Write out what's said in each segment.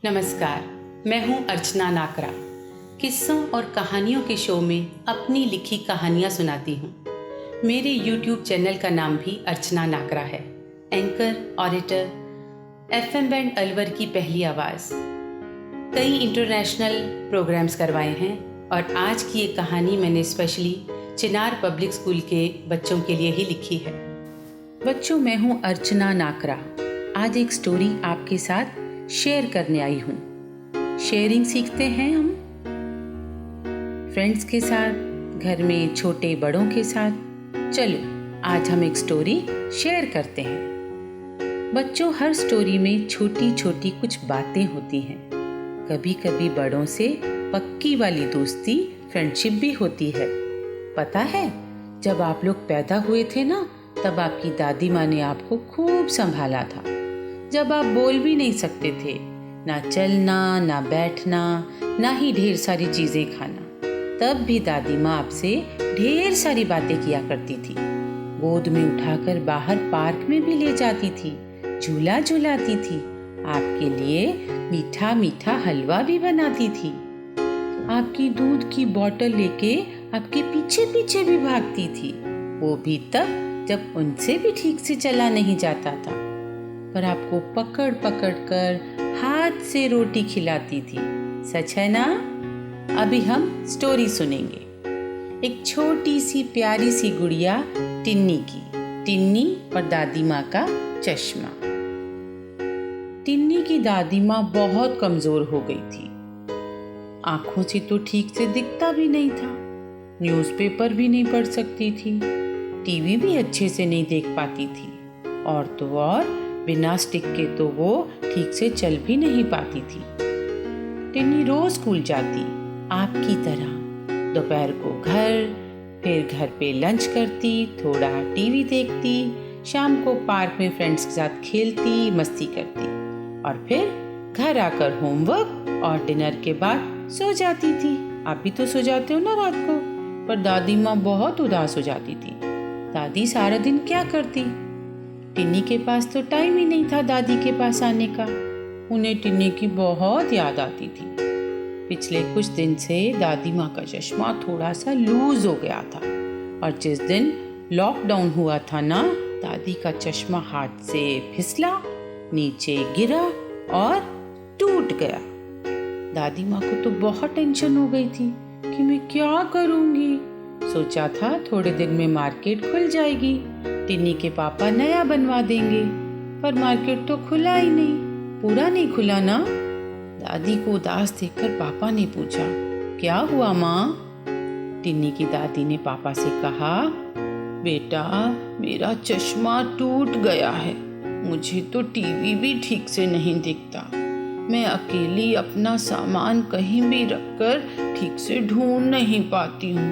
नमस्कार, मैं हूँ अर्चना नाकरा। किस्सों और कहानियों के शो में अपनी लिखी कहानियाँ सुनाती हूँ। मेरे YouTube चैनल का नाम भी अर्चना नाकरा है। Anchor, auditor, FM band Alwar की पहली आवाज़। कई इंटरनेशनल प्रोग्राम्स करवाए हैं और आज की ये कहानी मैंने स्पेशली चिनार पब्लिक स्कूल के बच्चों के लिए ही लिखी है। बच्चों, मैं हूँ अर्चना नाकरा। आज एक स्टोरी आपके साथ शेयर करने आई हूँ। शेयरिंग सीखते हैं हम फ्रेंड्स के साथ, घर में छोटे बड़ों के साथ। चलो आज हम एक स्टोरी शेयर करते हैं। बच्चों, हर स्टोरी में छोटी छोटी कुछ बातें होती हैं। कभी कभी बड़ों से पक्की वाली दोस्ती, फ्रेंडशिप भी होती है। पता है, जब आप लोग पैदा हुए थे ना, तब आपकी दादी माँ ने आपको खूब संभाला था। जब आप बोल भी नहीं सकते थे, ना चलना, ना बैठना, ना ही ढेर सारी चीजें खाना, तब भी दादी माँ आपसे ढेर सारी बातें किया करती थी। गोद में उठाकर बाहर पार्क में भी ले जाती थी, झूला झुलाती थी, आपके लिए मीठा मीठा हलवा भी बनाती थी। आपकी दूध की बोतल लेके आपके पीछे पीछे भी भागती थी, वो भी तब जब उनसे भी ठीक से चला नहीं जाता था, पर आपको पकड़ पकड़ कर हाथ से रोटी खिलाती थी। सच है ना? अभी हम स्टोरी सुनेंगे। एक छोटी सी प्यारी सी गुड़िया टिन्नी की। टिन्नी और दादी माँ का चश्मा। टिन्नी की दादी माँ बहुत कमजोर हो गई थी। आंखों से तो ठीक से दिखता भी नहीं था, न्यूज़पेपर भी नहीं पढ़ सकती थी, टीवी भी अच्छे से नहीं देख पाती थी, और तो और बिना स्टिक के तो वो ठीक से चल भी नहीं पाती थी। टिन्नी रोज स्कूल जाती, आपकी तरह। दोपहर को घर, फिर घर पे लंच करती, थोड़ा टीवी देखती, शाम को पार्क में फ्रेंड्स के साथ खेलती, मस्ती करती, और फिर घर आकर होमवर्क और डिनर के बाद सो जाती थी। आप भी तो सो जाते हो ना रात को। पर दादी माँ बहुत उदास हो जाती थी। दादी सारा दिन क्या करती? टिन्नी के पास तो टाइम ही नहीं था दादी के पास आने का। उन्हें टिन्नी की बहुत याद आती थी। पिछले कुछ दिन से दादी माँ का चश्मा थोड़ा सा लूज हो गया था, और जिस दिन लॉकडाउन हुआ था ना, दादी का चश्मा हाथ से फिसला, नीचे गिरा और टूट गया। दादी माँ को तो बहुत टेंशन हो गई थी कि मैं क्या करूँगी। सोचा था थोड़े दिन में मार्केट खुल जाएगी, टिन्नी के पापा नया बनवा देंगे, पर मार्केट तो खुला ही नहीं, पूरा नहीं खुला ना। दादी को उदास देखकर पापा ने पूछा, क्या हुआ माँ? टिन्नी की दादी ने पापा से कहा, बेटा, मेरा चश्मा टूट गया है, मुझे तो टीवी भी ठीक से नहीं दिखता, मैं अकेली अपना सामान कहीं भी रखकर ठीक से ढूंढ नहीं पाती हूँ,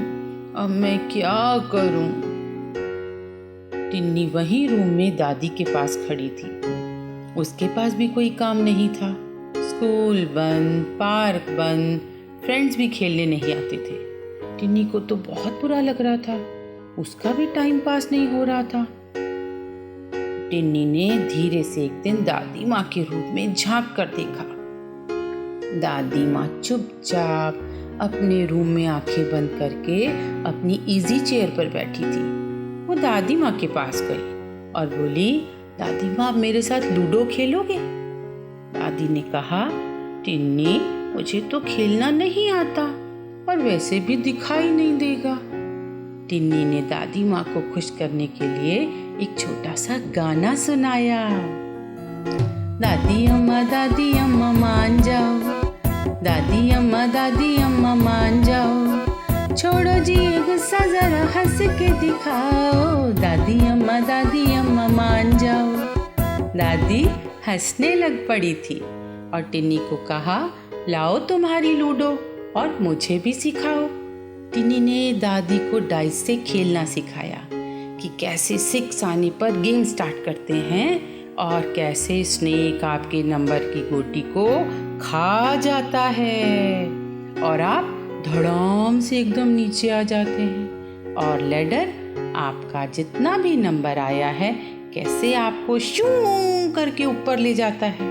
अब मैं क्या करूँ? टिन्नी वहीं रूम में दादी के पास खड़ी थी। उसके पास भी कोई काम नहीं था। स्कूल बंद, पार्क बंद, फ्रेंड्स भी खेलने नहीं आते थे। टिन्नी को तो बहुत बुरा लग रहा था, उसका भी टाइम पास नहीं हो रहा था। टिन्नी ने धीरे से एक दिन दादी माँ के रूप में झांक कर देखा। दादी माँ चुपचाप अपने रूम में आंखें बंद करके अपनी इजी चेयर पर बैठी थी। वो दादी माँ के पास गई और बोली, दादी माँ, मेरे साथ लूडो खेलोगे? दादी ने कहा, टिन्नी, मुझे तो खेलना नहीं आता, और वैसे भी दिखाई नहीं देगा। टिन्नी ने दादी माँ को खुश करने के लिए एक छोटा सा गाना सुनाया। दादी अम्मा मान जाओ, दादी अम्मा मान जाओ, छोड़ो जी गुस्सा, जरा हंस के दिखाओ, दादी अम्मा मान जाओ। दादी हंसने लग पड़ी थी और टिन्नी को कहा, लाओ तुम्हारी लूडो और मुझे भी सिखाओ। टिन्नी ने दादी को डाइस से खेलना सिखाया कि कैसे 6 आने पर गेम स्टार्ट करते हैं और कैसे स्नेक आपके नंबर की गोटी को खा जाता है और आप धड़ाम से एकदम नीचे आ जाते हैं, और लैडर आपका जितना भी नंबर आया है कैसे आपको शू करके ऊपर ले जाता है।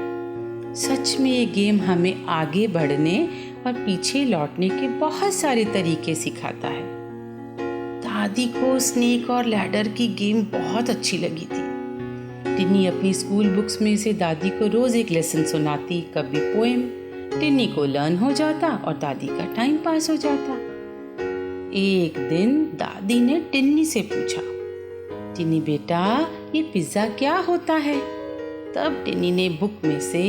सच में ये गेम हमें आगे बढ़ने और पीछे लौटने के बहुत सारे तरीके सिखाता है। दादी को स्नेक और लैडर की गेम बहुत अच्छी लगी थी। टिन्नी अपनी स्कूल बुक्स में से दादी को रोज एक लेसन सुनाती, कभी पोएम। टिन्नी को लर्न हो जाता और दादी का टाइम पास हो जाता। एक दिन दादी ने टिन्नी से पूछा, टिन्नी बेटा, ये पिज्जा क्या होता है? तब टिन्नी ने बुक में से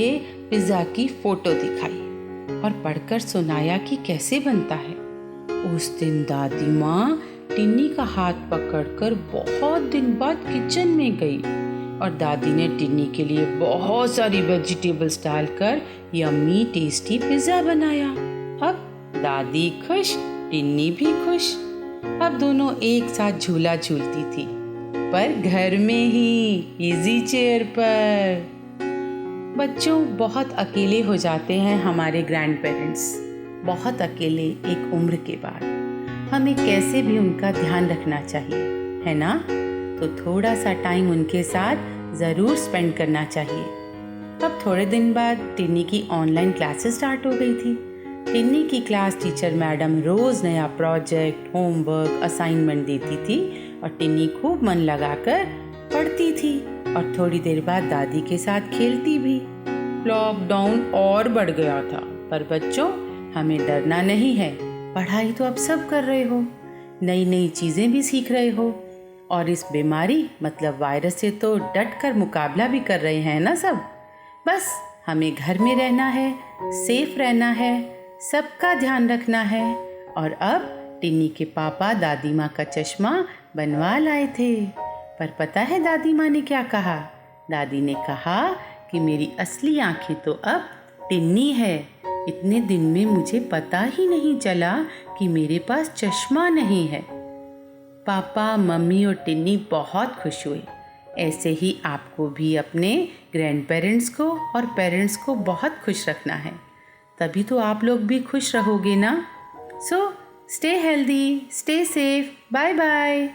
पिज्जा की फोटो दिखाई और पढ़कर सुनाया कि कैसे बनता है। उस दिन दादी माँ टिन्नी का हाथ पकड़कर बहुत दिन बाद किचन में गई और दादी ने टिन्नी के लिए बहुत सारी वेजिटेबल्स डालकर यम्मी टेस्टी पिज्जा बनाया। अब दादी खुश, टिन्नी भी खुश। अब दोनों एक साथ झूला झूलती थी, पर घर में ही, इजी चेयर पर। बच्चों बहुत अकेले हो जाते हैं हमारे ग्रैंड पेरेंट्स, बहुत अकेले एक उम्र के बाद। हमें कैसे भी उनका ध्यान रखना चाहिए, है ना? तो थोड़ा सा टाइम उनके साथ ज़रूर स्पेंड करना चाहिए। अब थोड़े दिन बाद टिन्नी की ऑनलाइन क्लासेस स्टार्ट हो गई थी। टिन्नी की क्लास टीचर मैडम रोज़ नया प्रोजेक्ट, होमवर्क, असाइनमेंट देती थी और टिन्नी खूब मन लगाकर पढ़ती थी और थोड़ी देर बाद दादी के साथ खेलती भी। लॉकडाउन और बढ़ गया था, पर बच्चों हमें डरना नहीं है। पढ़ाई तो आप सब कर रहे हो, नई नई चीज़ें भी सीख रहे हो और इस बीमारी मतलब वायरस से तो डट कर मुकाबला भी कर रहे हैं ना सब। बस हमें घर में रहना है, सेफ रहना है, सबका ध्यान रखना है। और अब टिन्नी के पापा दादी माँ का चश्मा बनवा लाए थे। पर पता है दादी माँ ने क्या कहा? दादी ने कहा कि मेरी असली आंखें तो अब टिन्नी है। इतने दिन में मुझे पता ही नहीं चला कि मेरे पास चश्मा नहीं है। पापा, मम्मी और टिन्नी बहुत खुश हुए। ऐसे ही आपको भी अपने ग्रैंड पेरेंट्स को और पेरेंट्स को बहुत खुश रखना है, तभी तो आप लोग भी खुश रहोगे ना। So stay healthy, stay safe, bye bye.